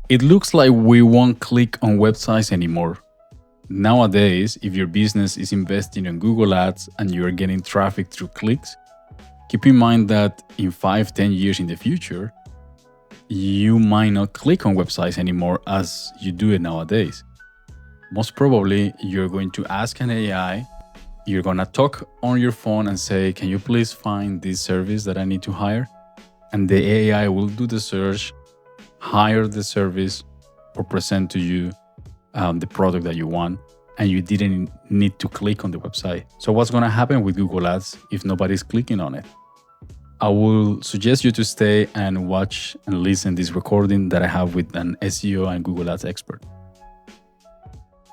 It looks like we won't click on websites anymore. Nowadays, if your business is investing in Google Ads and you're getting traffic through clicks, keep in mind that in 5, 10 years in the future, you might not click on websites anymore as you do it nowadays. Most probably, you're going to ask an AI, you're going to talk on your phone and say, can you please find this service that I need to hire? And the AI will do the search, hire the service, or present to you the product that you want, and you didn't need to click on the website. So what's going to happen with Google Ads if nobody's clicking on it? I will suggest you to stay and watch and listen this recording that I have with an SEO and Google Ads expert.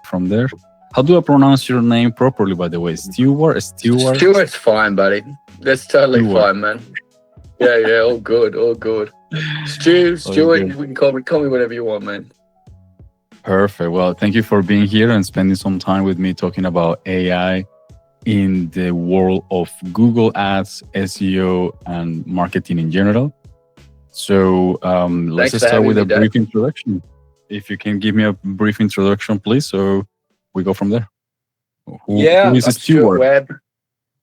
From there, how do I pronounce your name properly, by the way? Stewart? Stewart's fine, buddy. That's totally Stewart. fine, man. Yeah, all good. Stewart, you can call me whatever you want, man. Perfect. Well, thank you for being here and spending some time with me talking about AI in the world of Google Ads, SEO, and marketing in general. So let's start with a brief introduction. If you can give me a brief introduction, please, so we go from there. Who is Stewart? Webb.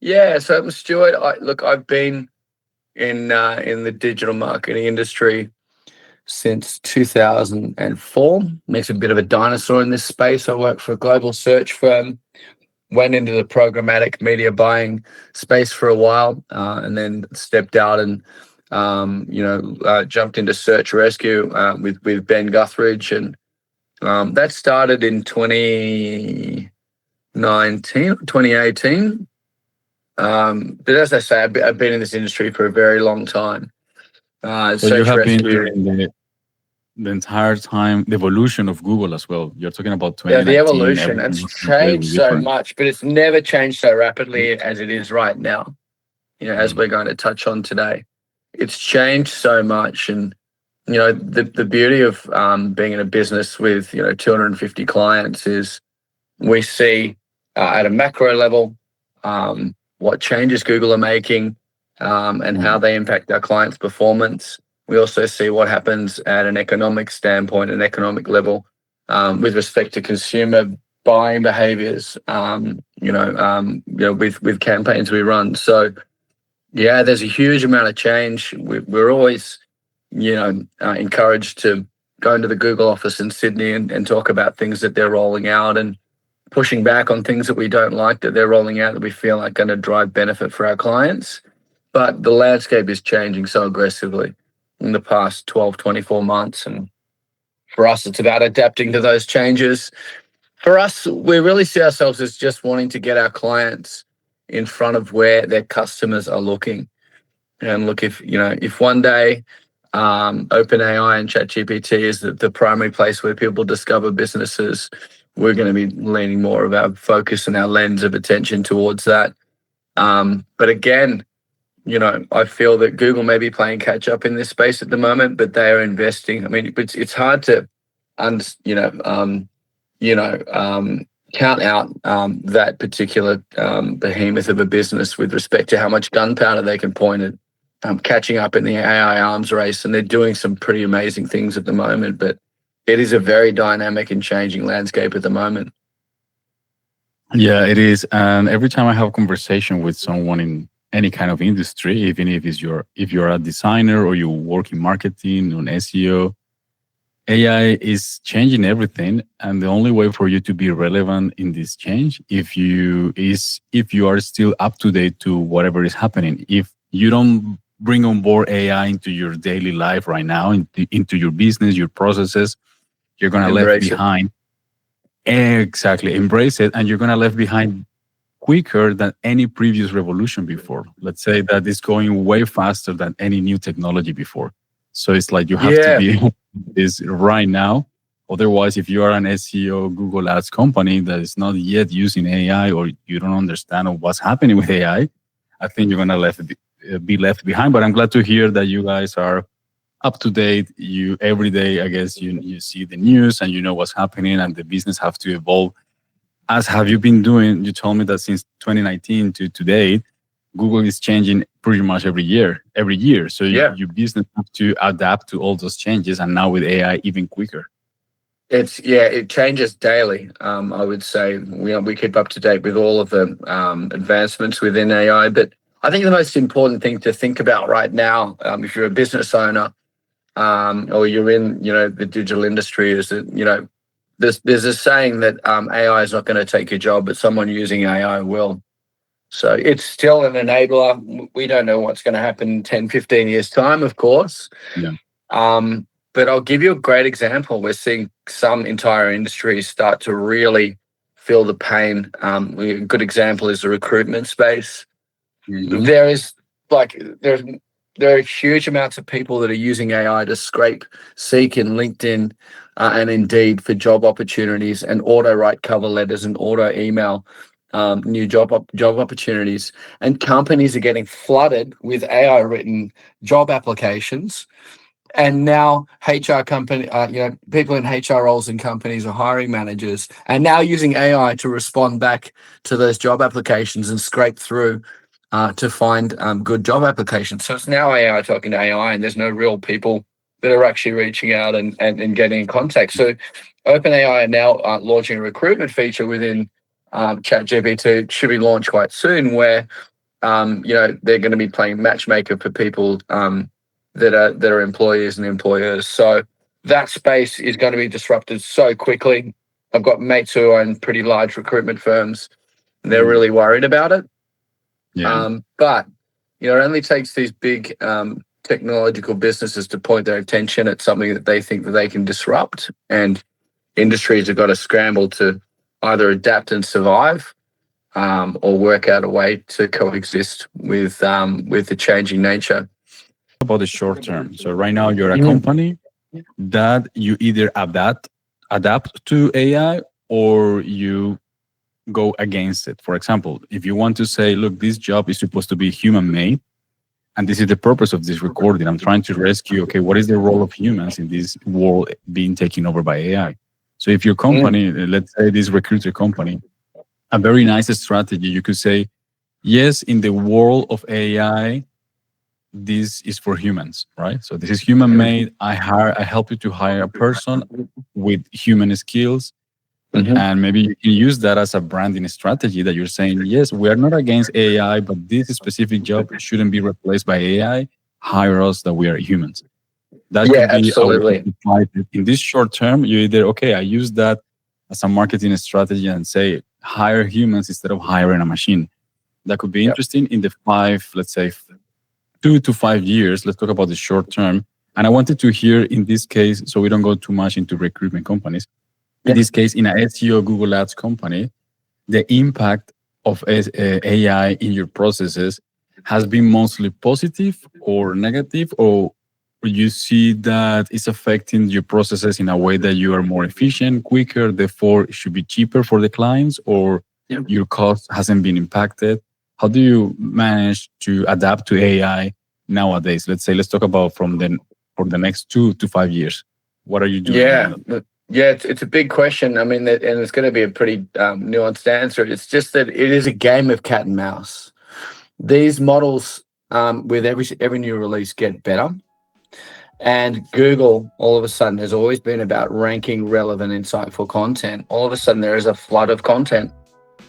Yeah, so I'm Stewart. I've been in the digital marketing industry since 2004. Makes a bit of a dinosaur in this space. I worked for a global search firm, went into the programmatic media buying space for a while, and then stepped out and jumped into search rescue with Ben Guthridge, and that started in 2018. But as I say, I've been in this industry for a very long time. So you have been in the entire time, the evolution of Google as well. You're talking about 2019. Yeah, the evolution. It's changed so much, but it's never changed so rapidly as it is right now. As we're going to touch on today. It's changed so much, and the beauty of being in a business with 250 clients is we see at a macro level what changes Google are making and how they impact our clients' performance. We also see what happens at an economic standpoint, an economic level, with respect to consumer buying behaviors. With campaigns we run. So. Yeah, there's a huge amount of change. We're always, encouraged to go into the Google office in Sydney and talk about things that they're rolling out and pushing back on things that we don't like that they're rolling out that we feel are going to drive benefit for our clients. But the landscape is changing so aggressively in the past 12, 24 months. And for us, it's about adapting to those changes. For us, we really see ourselves as just wanting to get our clients in front of where their customers are looking. And look, if one day OpenAI and ChatGPT is the primary place where people discover businesses, we're going to be leaning more of our focus and our lens of attention towards that. But again, I feel that Google may be playing catch up in this space at the moment, but they are investing. I mean, it's hard to, count out that particular behemoth of a business with respect to how much gunpowder they can point at catching up in the AI arms race. And they're doing some pretty amazing things at the moment, but it is a very dynamic and changing landscape at the moment. Yeah, it is. And every time I have a conversation with someone in any kind of industry, even if you're a designer or you work in marketing on SEO, AI is changing everything, and the only way for you to be relevant in this change, if you are still up to date to whatever is happening. If you don't bring on board AI into your daily life right now, into your business, your processes, you're gonna left behind. Exactly, embrace it, and you're gonna left behind quicker than any previous revolution before. Let's say that it's going way faster than any new technology before. So it's like you have to be this right now. Otherwise, if you are an SEO Google Ads company that is not yet using AI, or you don't understand what's happening with AI, I think you're gonna be left behind. But I'm glad to hear that you guys are up to date. You every day, I guess, you see the news and you know what's happening, and the business have to evolve. As have you been doing? You told me that since 2019 to today, Google is changing pretty much every year. So Yeah. your business has to adapt to all those changes, and now with AI, even quicker. It changes daily. I would say we keep up to date with all of the advancements within AI. But I think the most important thing to think about right now, if you're a business owner or you're in the digital industry, is that there's a saying that AI is not going to take your job, but someone using AI will. So it's still an enabler. We don't know what's going to happen in 10, 15 years' time, of course. Yeah. But I'll give you a great example. We're seeing some entire industries start to really feel the pain. A good example is the recruitment space. Mhm. There are huge amounts of people that are using AI to seek in LinkedIn and Indeed for job opportunities, and auto write cover letters and auto email new job opportunities. And companies are getting flooded with AI written job applications. And now people in HR roles in companies are hiring managers and now using AI to respond back to those job applications and scrape through to find good job applications. So it's now AI talking to AI, and there's no real people that are actually reaching out and getting in contact. So OpenAI are now launching a recruitment feature within ChatGPT. Should be launched quite soon, where they're going to be playing matchmaker for people that are employees and employers. So that space is going to be disrupted so quickly. I've got mates who own pretty large recruitment firms, and they're really worried about it. Yeah. But it only takes these big technological businesses to point their attention at something that they think that they can disrupt, and industries have got to scramble to either adapt and survive, or work out a way to coexist with the changing nature. About the short term. So right now you're a company that you either adapt to AI, or you go against it. For example, if you want to say, look, this job is supposed to be human made, and this is the purpose of this recording. I'm trying to rescue, okay, what is the role of humans in this world being taken over by AI? So if your company, let's say this recruiter company, a very nice strategy, you could say, yes, in the world of AI, this is for humans, right? So this is human made. I help you to hire a person with human skills. And maybe you can use that as a branding strategy, that you're saying, yes, we are not against AI, but this specific job shouldn't be replaced by AI. Hire us, that we are humans. That could be absolutely. in this short term. You either, okay, I use that as a marketing strategy and say, hire humans instead of hiring a machine. That could be interesting in the let's say 2 to 5 years. Let's talk about the short term. And I wanted to hear in this case, so we don't go too much into recruitment companies. In this case, in a SEO Google Ads company, the impact of AI in your processes has been mostly positive or negative, or you see that it's affecting your processes in a way that you are more efficient, quicker, therefore it should be cheaper for the clients, or your cost hasn't been impacted? How do you manage to adapt to AI nowadays? Let's talk about for the next 2 to 5 years. What are you doing? It's a big question. I mean, and it's going to be a pretty nuanced answer. It's just that it is a game of cat and mouse. These models, with every new release, get better. And Google, all of a sudden, has always been about ranking relevant, insightful content. All of a sudden, there is a flood of content.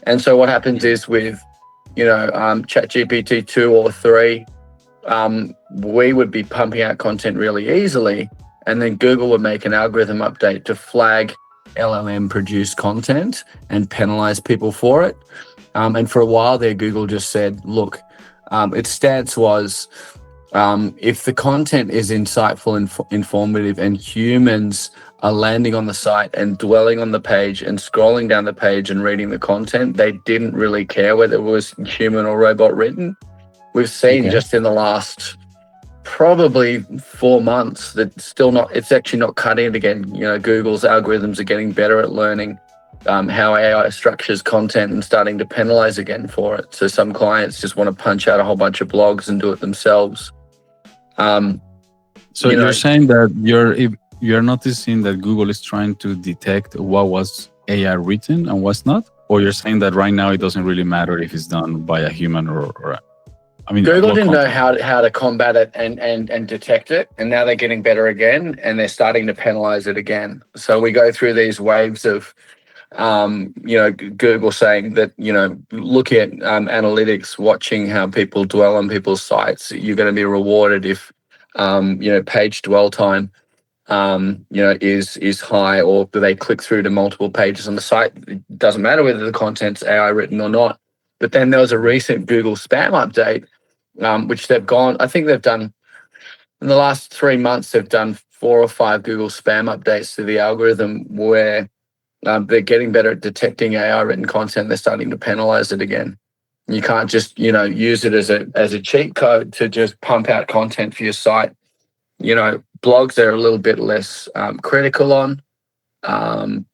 And so what happens is with, ChatGPT 2 or 3, we would be pumping out content really easily. And then Google would make an algorithm update to flag LLM produced content and penalize people for it. And for a while there, Google just said, look, its stance was, if the content is insightful and informative, and humans are landing on the site and dwelling on the page and scrolling down the page and reading the content, they didn't really care whether it was human or robot written. We've seen just in the last probably 4 months that it's actually not cutting it again. Google's algorithms are getting better at learning how AI structures content and starting to penalize again for it. So some clients just want to punch out a whole bunch of blogs and do it themselves. So you're saying that you're noticing that Google is trying to detect what was AI written and what's not? Or you're saying that right now it doesn't really matter if it's done by a human or I mean, Google what didn't know content? how to combat it and detect it, and now they're getting better again, and they're starting to penalize it again. So we go through these waves of, Google saying that, look at analytics, watching how people dwell on people's sites. You're going to be rewarded if, page dwell time, is high, or do they click through to multiple pages on the site. It doesn't matter whether the content's AI written or not. But then there was a recent Google spam update, which I think they've done in the last 3 months, they've done 4 or 5 Google spam updates to the algorithm where they're getting better at detecting AI written content. They're starting to penalize it again. You can't just, use it as a cheat code to just pump out content for your site. Blogs are a little bit less critical on.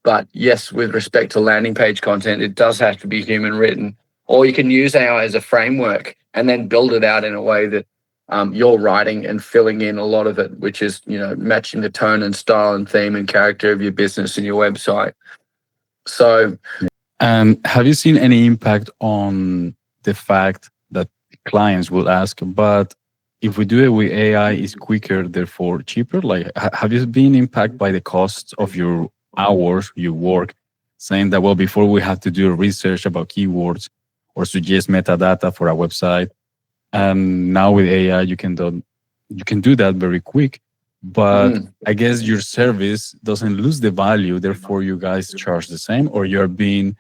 But yes, with respect to landing page content, it does have to be human written, or you can use AI as a framework and then build it out in a way that you're writing and filling in a lot of it, which is, matching the tone and style and theme and character of your business and your website. So, And have you seen any impact on the fact that clients will ask, but if we do it with AI, is quicker, therefore cheaper? Like, have you been impacted by the costs of your hours, your work, saying that, well, before we have to do research about keywords or suggest metadata for a website, and now with AI, you can do that very quick. But I guess your service doesn't lose the value, therefore you guys charge the same, or you're being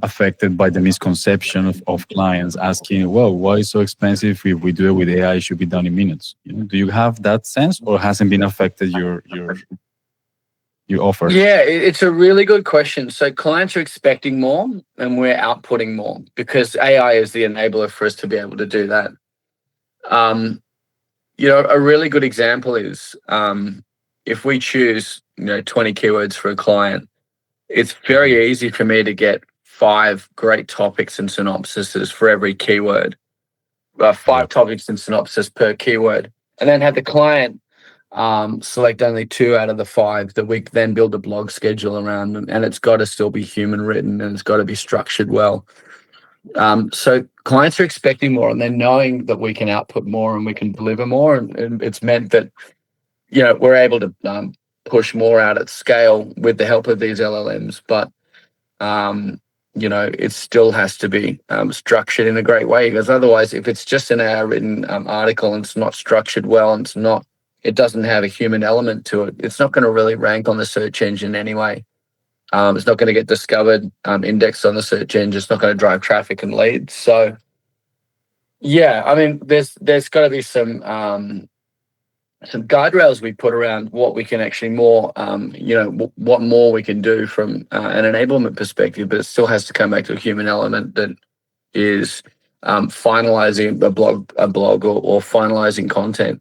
affected by the misconception of clients asking, well, why is it so expensive? If we do it with AI, it should be done in minutes. Do you have that sense, or hasn't been affected your offer? yeah, it's a really good question. So clients are expecting more and we're outputting more because AI is the enabler for us to be able to do that. A really good example is if we choose, 20 keywords for a client, it's very easy for me to get 5 great topics and synopsises for every keyword, 5 Yep. topics and synopsis per keyword, and then have the client select only 2 out of the 5 that we then build a blog schedule around, and it's got to still be human written and it's got to be structured well. So clients are expecting more, and they're knowing that we can output more and we can deliver more, and it's meant that we're able to push more out at scale with the help of these LLMs. But it still has to be structured in a great way, because otherwise, if it's just an AI written article and it's not structured well and it doesn't have a human element to it, it's not going to really rank on the search engine anyway. It's not going to get discovered, indexed on the search engine. It's not going to drive traffic and leads. So, yeah, I mean, there's got to be some guardrails we put around what we can actually what more we can do from an enablement perspective, but it still has to come back to a human element that is finalizing a blog or finalizing content.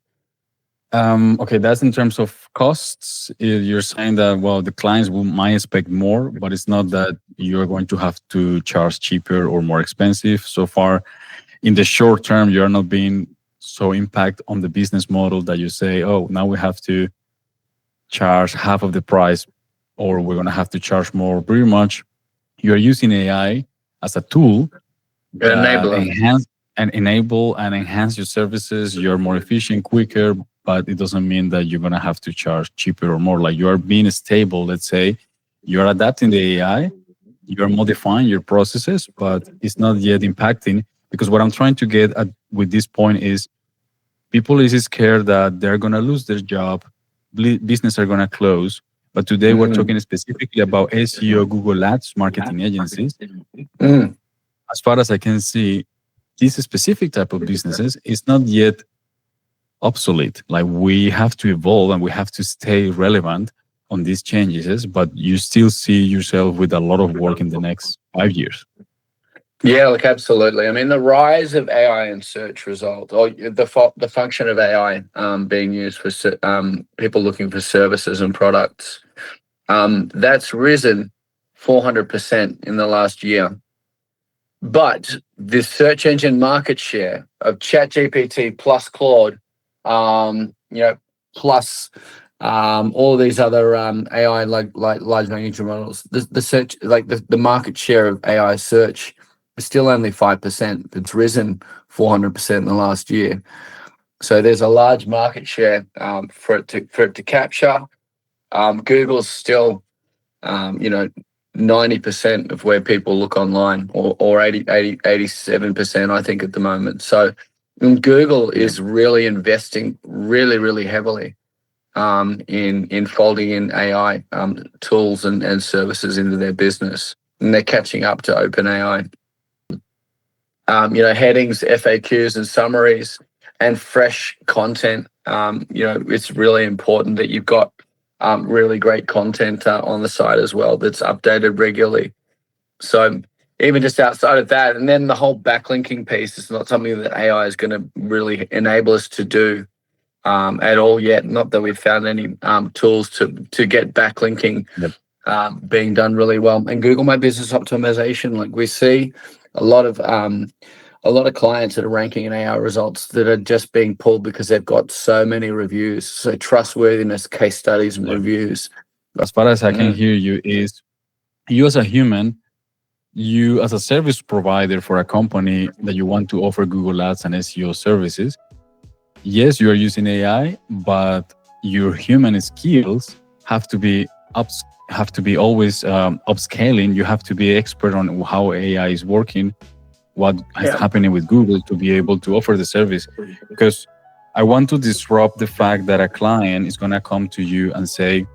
Okay, that's in terms of costs. You're saying that, well, the clients might expect more, but it's not that you're going to have to charge cheaper or more expensive. So far, in the short term, you're not being so impact on the business model that you say, oh, now we have to charge half of the price, or we're going to have to charge more. Pretty much, you're using AI as a tool that Enabler. enhance your services. You're more efficient, quicker, but it doesn't mean that you're going to have to charge cheaper or more. Like, you are being stable. Let's say you're adapting the AI, you're modifying your processes, but it's not yet impacting. Because what I'm trying to get at with this point is, people is scared that they're going to lose their job, business are going to close. But today we're talking specifically about SEO, Google Ads, marketing agencies. Mm. As far as I can see, this specific type of businesses is not yet obsolete. Like, we have to evolve and we have to stay relevant on these changes, but you still see yourself with a lot of work in the next 5 years. Yeah, look, absolutely. I mean, the rise of AI in search results, or the function of AI being used for people looking for services and products, that's risen 400% in the last year. But the search engine market share of ChatGPT plus Claude, plus all of these other AI like large language models, the search, like the market share of AI search is still only 5%. It's risen 400% in the last year. So there's a large market share for it to capture. Google's still, 90% of where people look online, or 87%, I think, at the moment. So Google is really investing really heavily in folding in AI tools and services into their business, and they're catching up to OpenAI. Headings, FAQs, and summaries, and fresh content. It's really important that you've got really great content on the site as well that's updated regularly. So even just outside of that, and then the whole backlinking piece is not something that AI is going to really enable us to do at all yet. Not that we've found any tools to get backlinking being done really well. And Google My Business Optimization, like we see a lot of clients that are ranking in AI results that are just being pulled because they've got so many reviews. So trustworthiness, case studies, and reviews. As far as I can hear you, is you as a human, you as a service provider for a company that you want to offer Google Ads and SEO services. Yes, you are using AI, but your human skills have to be always upscaling. You have to be expert on how AI is working, what is happening with Google to be able to offer the service. Because I want to disrupt the fact that a client is going to come to you and say,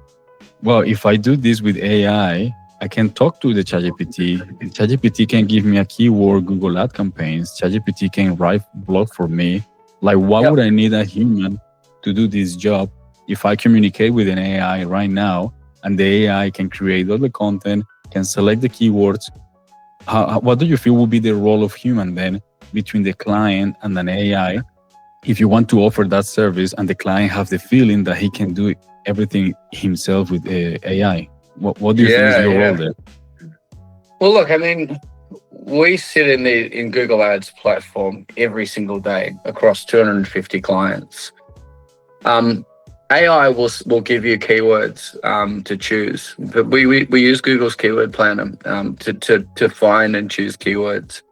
well, if I do this with AI, I can talk to the ChatGPT. ChatGPT can give me a keyword Google ad campaigns. ChatGPT can write blog for me. Like, why would I need a human to do this job if I communicate with an AI right now, and the AI can create all the content, can select the keywords? What do you feel will be the role of human then between the client and an AI if you want to offer that service and the client have the feeling that he can do everything himself with AI? What do you think is your role there? Well, look, I mean, we sit in Google Ads platform every single day across 250 clients. AI will give you keywords to choose, but we use Google's keyword planner to find and choose keywords.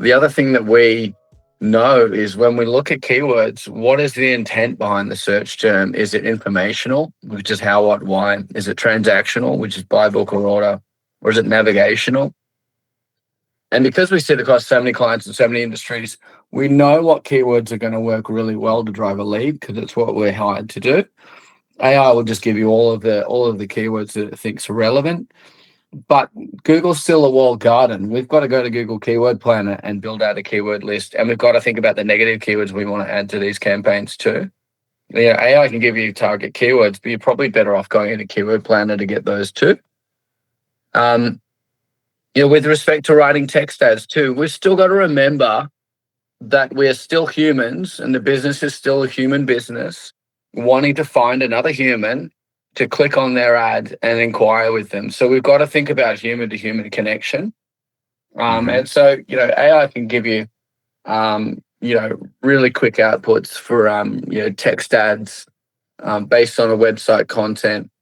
The other thing that we know is when we look at keywords, what is the intent behind the search term? Is it informational, which is how, what, why? Is it transactional, which is buy, book, or order? Or is it navigational? And because we sit across so many clients and so many industries, we know what keywords are going to work really well to drive a lead, because it's what we're hired to do. AI will just give you all of the keywords that it thinks are relevant. But Google's still a walled garden. We've got to go to Google Keyword Planner and build out a keyword list. And we've got to think about the negative keywords we want to add to these campaigns too. AI can give you target keywords, but you're probably better off going into Keyword Planner to get those too. With respect to writing text ads too, we've still got to remember that we're still humans, and the business is still a human business, wanting to find another human to click on their ad and inquire with them. So we've got to think about human to human connection. And so, AI can give you, really quick outputs for, text ads based on a website content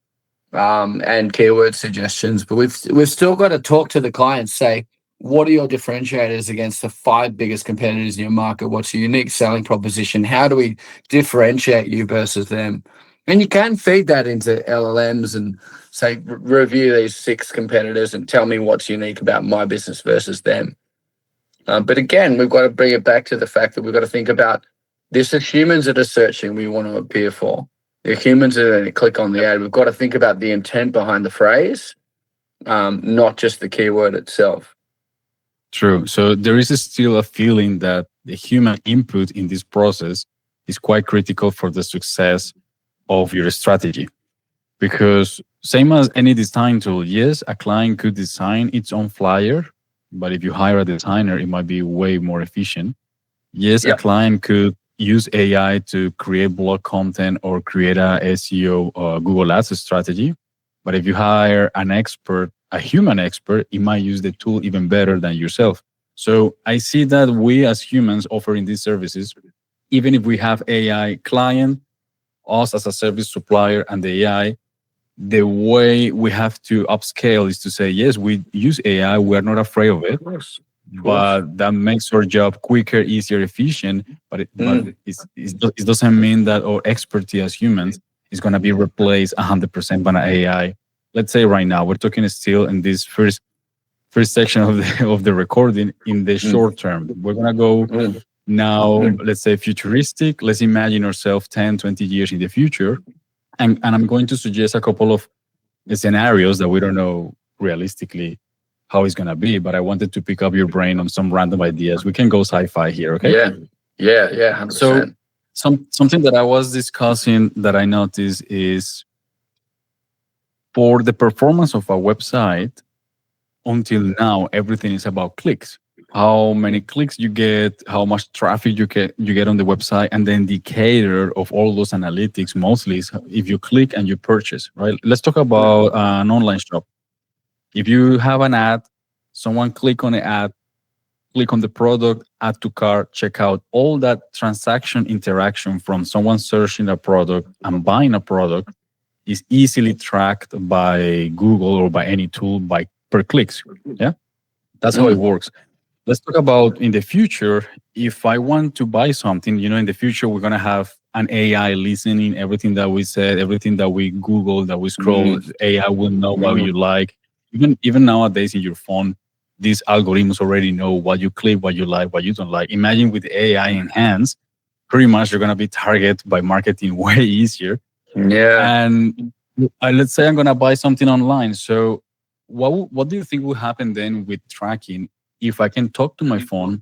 and keyword suggestions. But we've still got to talk to the clients, say, what are your differentiators against the 5 biggest competitors in your market? What's your unique selling proposition? How do we differentiate you versus them? And you can feed that into LLMs and say, review these 6 competitors and tell me what's unique about my business versus them. But again, we've got to bring it back to the fact that we've got to think about this is humans that are searching we want to appear for. They're humans that are going to click on the ad. We've got to think about the intent behind the phrase, not just the keyword itself. True. So there is still a feeling that the human input in this process is quite critical for the success of your strategy. Because same as any design tool, yes, a client could design its own flyer, but if you hire a designer, it might be way more efficient. Yes, a client could use AI to create blog content or create a SEO or Google Ads strategy. But if you hire an expert, a human expert, it might use the tool even better than yourself. So I see that we as humans offering these services, even if we have AI client, us as a service supplier and the AI, the way we have to upscale is to say, yes, we use AI. We are not afraid of it. Of course. but that makes our job quicker, easier, efficient. It doesn't mean that our expertise as humans is going to be replaced 100% by an AI. Let's say right now we're talking still in this first section of the recording in the Mm. short term. We're going to go Mm. now, Mm. let's say futuristic. Let's imagine ourselves 10, 20 years in the future. And I'm going to suggest a couple of scenarios that we don't know realistically how it's going to be, but I wanted to pick up your brain on some random ideas. We can go sci-fi here, okay? Yeah. Yeah. So 100%. something that I was discussing that I noticed is for the performance of a website, until now, everything is about clicks. How many clicks you get, how much traffic you get on the website, and the indicator of all those analytics mostly is if you click and you purchase, right? Let's talk about an online shop. If you have an ad, someone click on the ad, click on the product, add to cart, check out, all that transaction interaction from someone searching a product and buying a product is easily tracked by Google or by any tool by per clicks. Yeah, that's how it Mm. works. Let's talk about in the future. If I want to buy something, in the future, we're going to have an AI listening everything that we said, everything that we Google, that we scroll. Mm. AI will know what you Mm. like. Even nowadays in your phone, these algorithms already know what you click, what you like, what you don't like. Imagine with AI in hands, pretty much you're going to be targeted by marketing way easier. Yeah. And let's say I'm going to buy something online. So what do you think will happen then with tracking if I can talk to my phone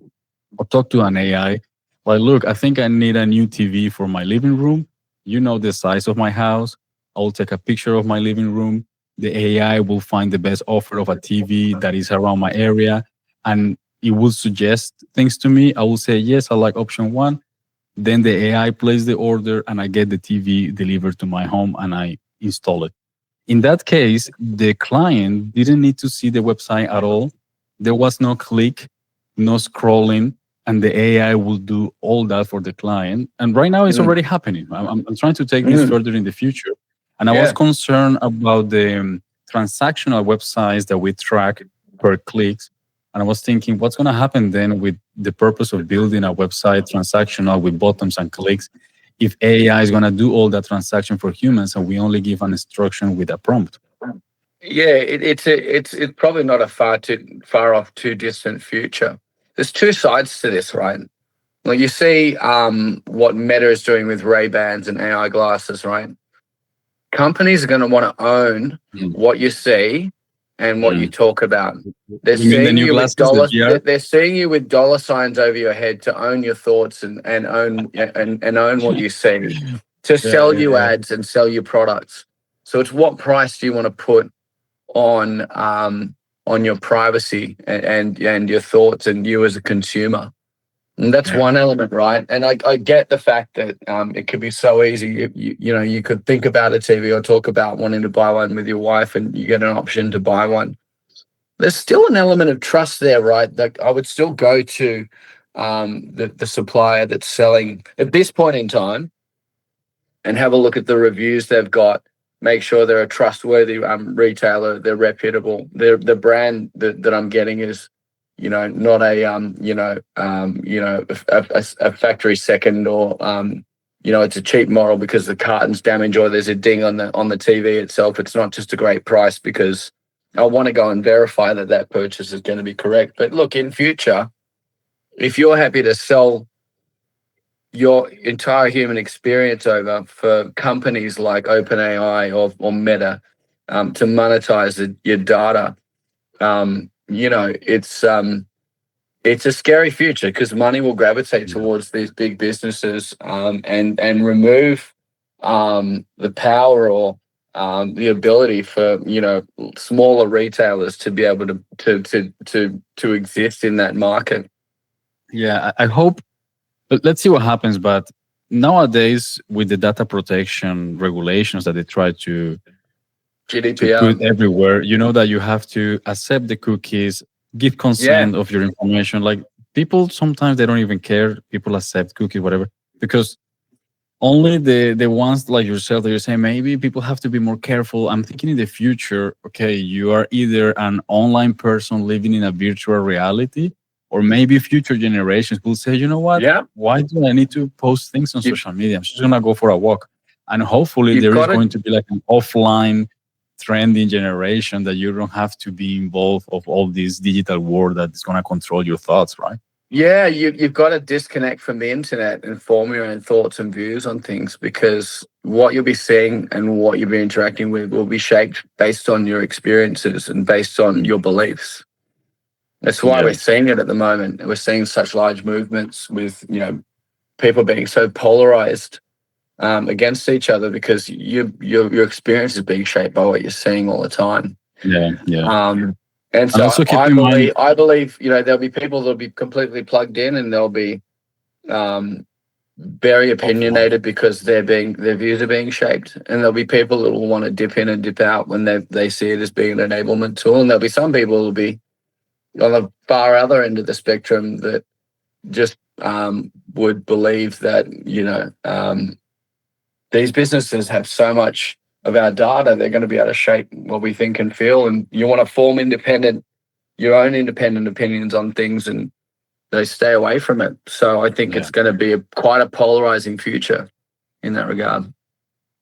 or talk to an AI? Like, look, I think I need a new TV for my living room. You know the size of my house. I'll take a picture of my living room. The AI will find the best offer of a TV that is around my area, and it will suggest things to me. I will say yes, I like option one. Then the AI places the order, and I get the TV delivered to my home, and I install it. In that case, the client didn't need to see the website at all. There was no click, no scrolling, and the AI will do all that for the client. And right now, it's Mm. already happening. I'm trying to take this Mm. further in the future. And I was Yeah. concerned about the transactional websites that we track per clicks. And I was thinking, what's going to happen then with the purpose of building a website transactional with buttons and clicks if AI is going to do all that transaction for humans and we only give an instruction with a prompt? Yeah. It's probably not a far off, too distant future. There's two sides to this, right? Like you see, what Meta is doing with Ray-Bans and AI glasses, right? Companies are going to want to own Mm. what you see and what you Mm. talk about. They're You mean the seeing new you with glasses, the GR? they're seeing you with dollar signs over your head to own your thoughts and own what you see, to Yeah, sell yeah, you yeah. ads and sell you products. So it's what price do you want to put on your privacy and your thoughts and you as a consumer. And that's Yeah. one element, right? And I get the fact that it could be so easy. You could think about a TV or talk about wanting to buy one with your wife, and you get an option to buy one. There's still an element of trust there, right? That I would still go to the supplier that's selling at this point in time and have a look at the reviews they've got. Make sure they're a trustworthy retailer. They're reputable. The brand that I'm getting is, not a factory second, or it's a cheap model because the carton's damaged or there's a ding on the TV itself. It's not just a great price because I want to go and verify that purchase is going to be correct. But look, in future, if you're happy to sell your entire human experience over for companies like OpenAI or Meta to monetize your data, it's a scary future because money will gravitate Yeah. towards these big businesses and remove the power or the ability for smaller retailers to be able to exist in that market. Yeah, I hope. Let's see what happens. But nowadays, with the data protection regulations that they try to GDPR. put everywhere, you know that you have to accept the cookies, give Yeah. consent of your information. Like people sometimes they don't even care. People accept cookies, whatever, because only the ones like yourself that you're saying maybe people have to be more careful. I'm thinking in the future, okay, you are either an online person living in a virtual reality or maybe future generations will say, you know what? Yeah, Why do I need to post things on you, social media? I'm just gonna go for a walk. And hopefully you've there is got to. going to be like an offline trending generation that you don't have to be involved of all this digital world that is gonna control your thoughts, right? Yeah, you've got to disconnect from the internet and form your own thoughts and views on things, because what you'll be seeing and what you'll be interacting with will be shaped based on your experiences and based on your beliefs. That's why we're Yeah. seeing it at the moment. We're seeing such large movements with, people being so polarized against each other, because your experience is being shaped by what you're seeing all the time. Yeah. Yeah. Um, and And so also keep I in mind, believe, I believe, there'll be people that'll be completely plugged in, and they'll be um, very offline. opinionated because their views are being shaped, and there'll be people that will want to dip in and dip out when they see it as being an enablement tool, and there'll be some people who'll be on the far other end of the spectrum that just would believe that these businesses have so much of our data, they're going to be able to shape what we think and feel, and you want to form your own independent opinions on things, and they stay away from it. So I think Yeah. it's going to be quite a polarizing future in that regard.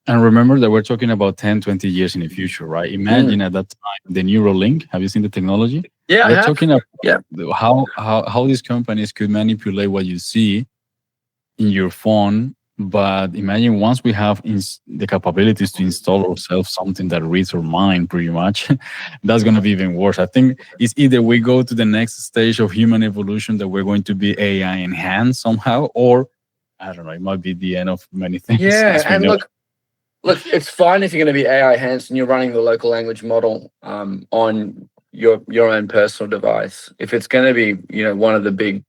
And remember that we're talking about 10, 20 years in the future, right? Imagine at that time the Neuralink. Have you seen the technology? Yeah, I They're have. talking about Yeah. how these companies could manipulate what you see in your phone. But imagine once we have the capabilities to install ourselves something that reads our mind, pretty much, that's going to be even worse. I think it's either we go to the next stage of human evolution that we're going to be AI enhanced somehow, or I don't know, it might be the end of many things Yeah, as we and know. look, it's fine if you're going to be AI enhanced and you're running the local language model on your own personal device. If it's going to be, one of the big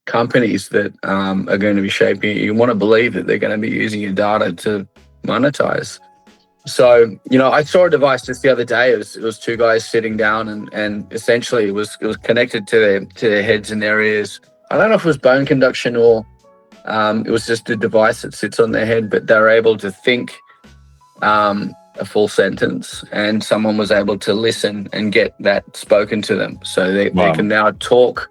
companies that are going to be shaping it, you want to believe that they're going to be using your data to monetize. So, I saw a device just the other day. It was two guys sitting down, and essentially it was connected to their heads and their ears. I don't know if it was bone conduction or it was just a device that sits on their head, but they're able to think a full sentence, and someone was able to listen and get that spoken to them. So they Wow. can now talk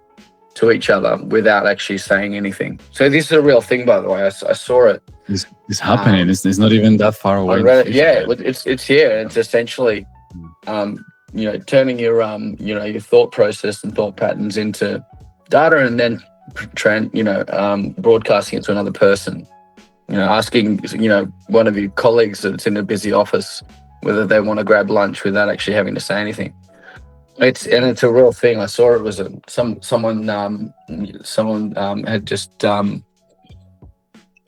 to each other without actually saying anything. So this is a real thing, by the way. I saw it. It's happening. It's not even that far away On in the Reddit. future. Yeah, it's here. It's essentially, turning your thought process and thought patterns into data, and then broadcasting it to another person. Asking one of your colleagues that's in a busy office whether they want to grab lunch without actually having to say anything. It's a real thing. I saw it was someone had just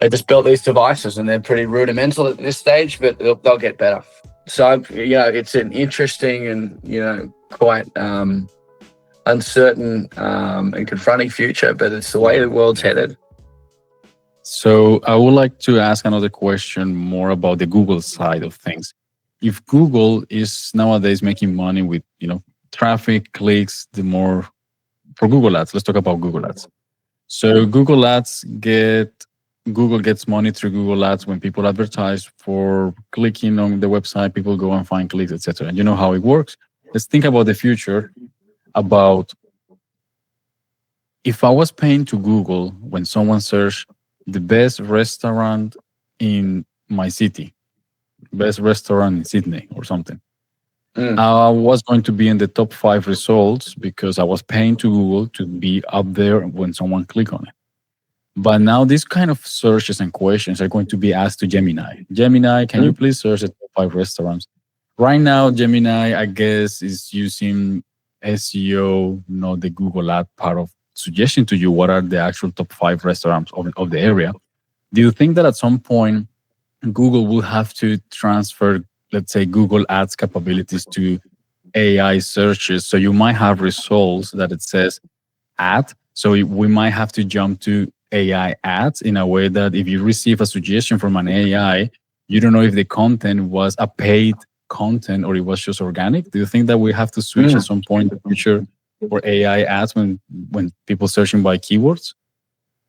they just built these devices, and they're pretty rudimental at this stage, but they'll get better. So it's an interesting and quite uncertain and confronting future, but it's the way the world's headed. So I would like to ask another question more about the Google side of things. If Google is nowadays making money with, traffic, clicks, the more for Google Ads, let's talk about Google Ads. So Google gets money through Google Ads when people advertise for clicking on the website, people go and find clicks, etc. And you know how it works. Let's think about the future, about if I was paying to Google when someone searched the best restaurant in my city, best restaurant in Sydney or something, I was going to be in the top 5 results because I was paying to Google to be up there when someone click on it. But now these kind of searches and questions are going to be asked to Gemini. Gemini, can you please search the top 5 restaurants? Right now, Gemini, I guess, is using SEO, not the Google ad part of suggestion to you what are the actual top 5 restaurants of the area. Do you think that at some point Google will have to transfer, let's say, Google Ads capabilities to AI searches? So you might have results that it says ad. So we might have to jump to AI ads in a way that if you receive a suggestion from an AI, you don't know if the content was a paid content or it was just organic. Do you think that we have to switch at some point in the future for AI ads when people searching by keywords?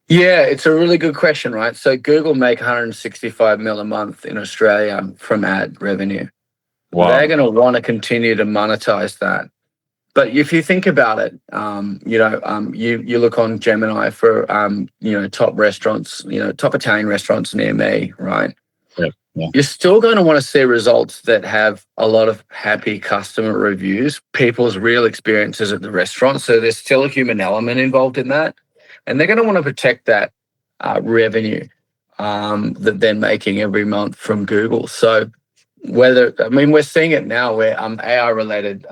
Yeah, it's a really good question, right? So Google make 165 mil a month in Australia from ad revenue. Wow. They're going to want to continue to monetize that. But if you think about it, you look on Gemini for top restaurants, top Italian restaurants near me, right? Yeah. Yeah. You're still going to want to see results that have a lot of happy customer reviews, people's real experiences at the restaurant. So there's still a human element involved in that, and they're going to want to protect that revenue that they're making every month from Google. So we're seeing it now where AI related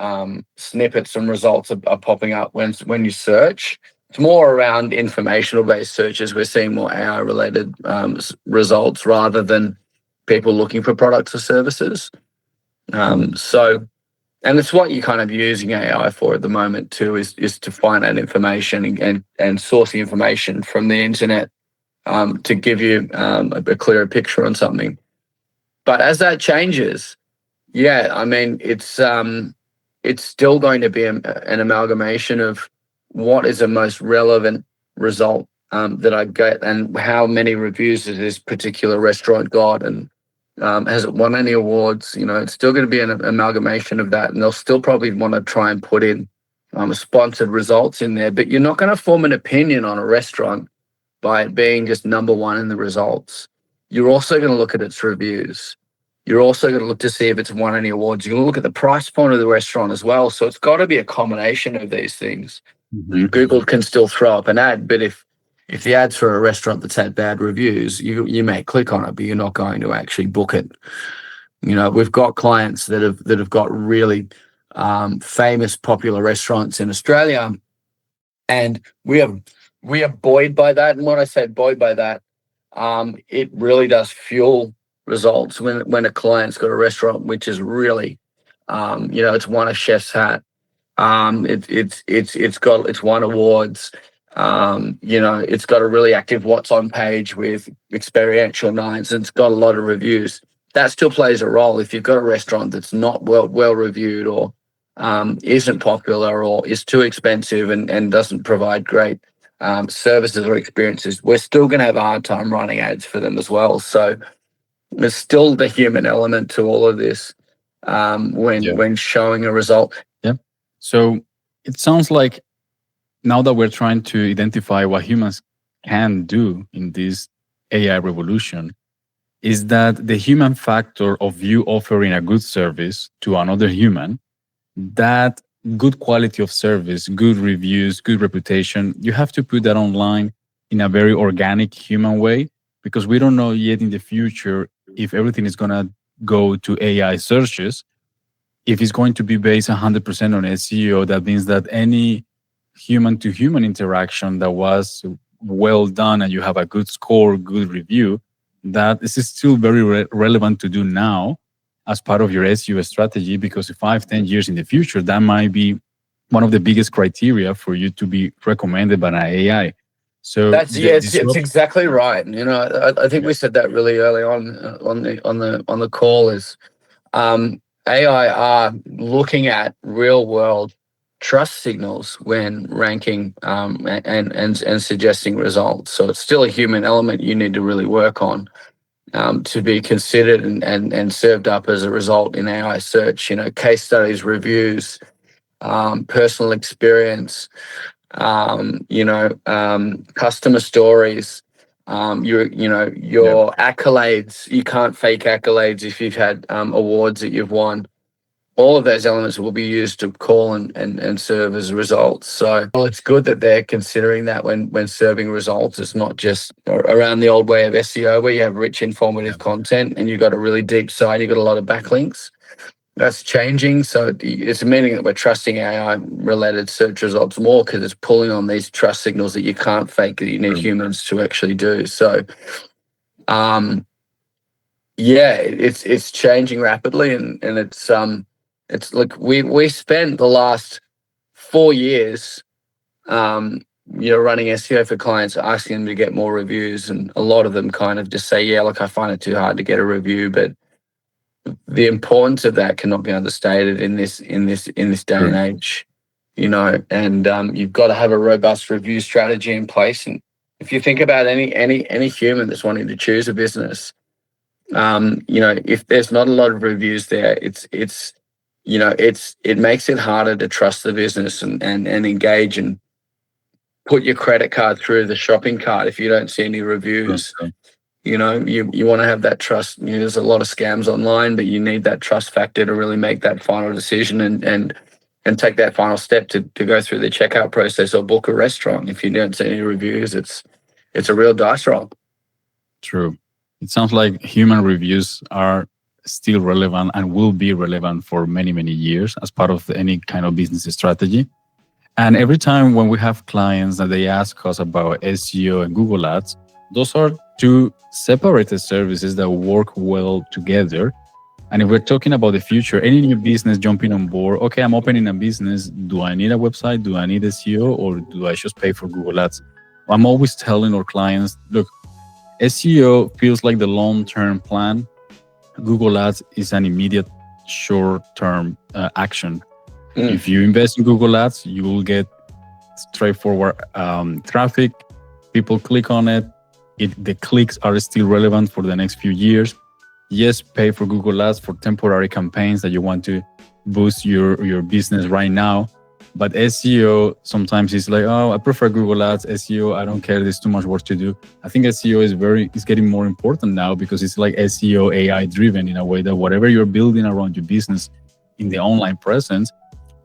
snippets and results are popping up when you search. It's more around informational based searches. We're seeing more AI related results rather than people looking for products or services. And it's what you're kind of using AI for at the moment too, is to find that information and source the information from the internet to give you a clearer picture on something. But as that changes, yeah, I mean, it's still going to be an amalgamation of what is the most relevant result that I get, and how many reviews has this particular restaurant got, and has it won any awards? It's still going to be an amalgamation of that, and they'll still probably want to try and put in sponsored results in there. But you're not going to form an opinion on a restaurant by it being just number one in the results. You're also going to look at its reviews. You're also going to look to see if it's won any awards. You're going to look at the price point of the restaurant as well. So it's got to be a combination of these things. Mm-hmm. Google can still throw up an ad, but if the ad's for a restaurant that's had bad reviews, you may click on it, but you're not going to actually book it. We've got clients that have got really famous, popular restaurants in Australia, and we are buoyed by that. And when I say buoyed by that, it really does fuel results when a client's got a restaurant which is really, it's won a chef's hat. It's won awards. It's got a really active what's on page with experiential nights, and it's got a lot of reviews. That still plays a role. If you've got a restaurant that's not well reviewed, or isn't popular, or is too expensive and doesn't provide great services or experiences, we're still going to have a hard time running ads for them as well. So there's still the human element to all of this when showing a result. Yeah. So it sounds like now that we're trying to identify what humans can do in this AI revolution, is that the human factor of you offering a good service to another human, that good quality of service, good reviews, good reputation, you have to put that online in a very organic human way, because we don't know yet in the future if everything is going to go to AI searches. If it's going to be based 100% on SEO, that means that any human to human interaction that was well done and you have a good score, good review, that this is still very relevant to do now as part of your SEO strategy, because 5-10 years in the future, that might be one of the biggest criteria for you to be recommended by an AI. So it's exactly right. I think we said that really early on the call is AI are looking at real world trust signals when ranking and suggesting results. So it's still a human element you need to really work on to be considered and served up as a result in AI search. Case studies, reviews, personal experience, customer stories, your accolades. You can't fake accolades if you've had awards that you've won. All of those elements will be used to call and serve as results. So it's good that they're considering that when serving results. It's not just around the old way of SEO where you have rich, informative content and you've got a really deep site, you've got a lot of backlinks. That's changing. So it's meaning that we're trusting AI-related search results more because it's pulling on these trust signals that you can't fake, that you need humans to actually do. So, it's changing rapidly, and it's like we spent the last 4 years, running SEO for clients, asking them to get more reviews, and a lot of them kind of just say, "Yeah, look, I find it too hard to get a review," but the importance of that cannot be understated in this day and age, and you've got to have a robust review strategy in place. And if you think about any human that's wanting to choose a business, if there's not a lot of reviews there, it's it makes it harder to trust the business and engage and put your credit card through the shopping cart if you don't see any reviews. You want to have that trust. There's a lot of scams online, but you need that trust factor to really make that final decision and take that final step to go through the checkout process or book a restaurant. If you don't see any reviews, it's a real dice roll. True. It sounds like human reviews are still relevant and will be relevant for many, many years as part of any kind of business strategy. And every time when we have clients that they ask us about SEO and Google Ads, those are two separated services that work well together. And if we're talking about the future, any new business jumping on board, okay, I'm opening a business. Do I need a website? Do I need SEO? Or do I just pay for Google Ads? I'm always telling our clients, look, SEO feels like the long-term plan. Google Ads is an immediate short-term action. If you invest in Google Ads, you will get straightforward traffic. People click on it. The clicks are still relevant for the next few years. Yes, pay for Google Ads for temporary campaigns that you want to boost your business right now. But SEO sometimes is like, oh, I prefer Google Ads. SEO, I don't care. There's too much work to do. I think SEO is getting more important now because it's like SEO AI driven in a way that whatever you're building around your business in the online presence,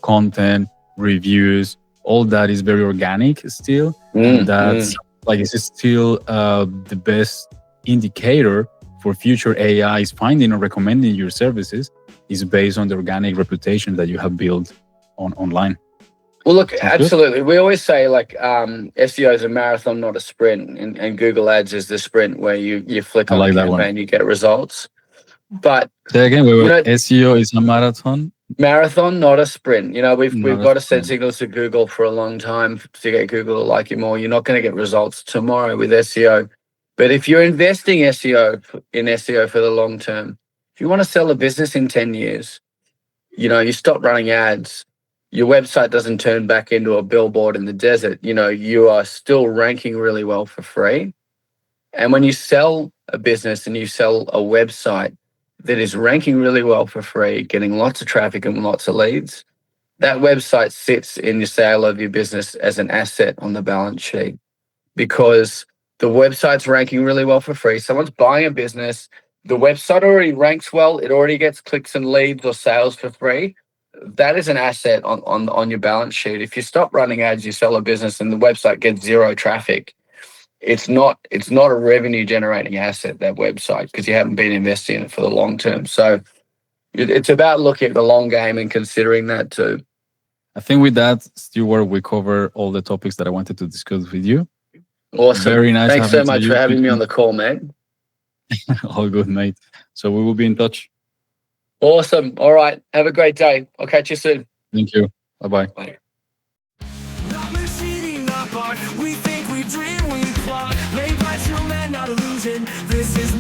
content, reviews, all that is very organic still. And that's like, it's still the best indicator for future AI is finding or recommending your services is based on the organic reputation that you have built online. Well, look, absolutely. We always say SEO is a marathon, not a sprint, and Google Ads is the sprint where you flick on the campaign, you get results. But say again, SEO is a marathon, not a sprint. We've got to send signals to Google for a long time to get Google to like you more. You're not going to get results tomorrow with SEO, but if you're investing in SEO for the long term, if you want to sell a business in 10 years, you stop running ads. Your website doesn't turn back into a billboard in the desert. You are still ranking really well for free. And when you sell a business and you sell a website that is ranking really well for free, getting lots of traffic and lots of leads, that website sits in the sale of your business as an asset on the balance sheet because the website's ranking really well for free. Someone's buying a business. The website already ranks well. It already gets clicks and leads or sales for free. That is an asset on your balance sheet. If you stop running ads, you sell a business and the website gets zero traffic, it's not a revenue generating asset, that website, because you haven't been investing in it for the long term. So it's about looking at the long game and considering that too. I think with that, Stewart, we cover all the topics that I wanted to discuss with you. Awesome. Very nice. Thanks so much for having me on the call, mate. All good, mate. So we will be in touch. Awesome. All right. Have a great day. I'll catch you soon. Thank you. Bye-bye. Bye. We think we dream, we plot. Made by two men, not illusion. This is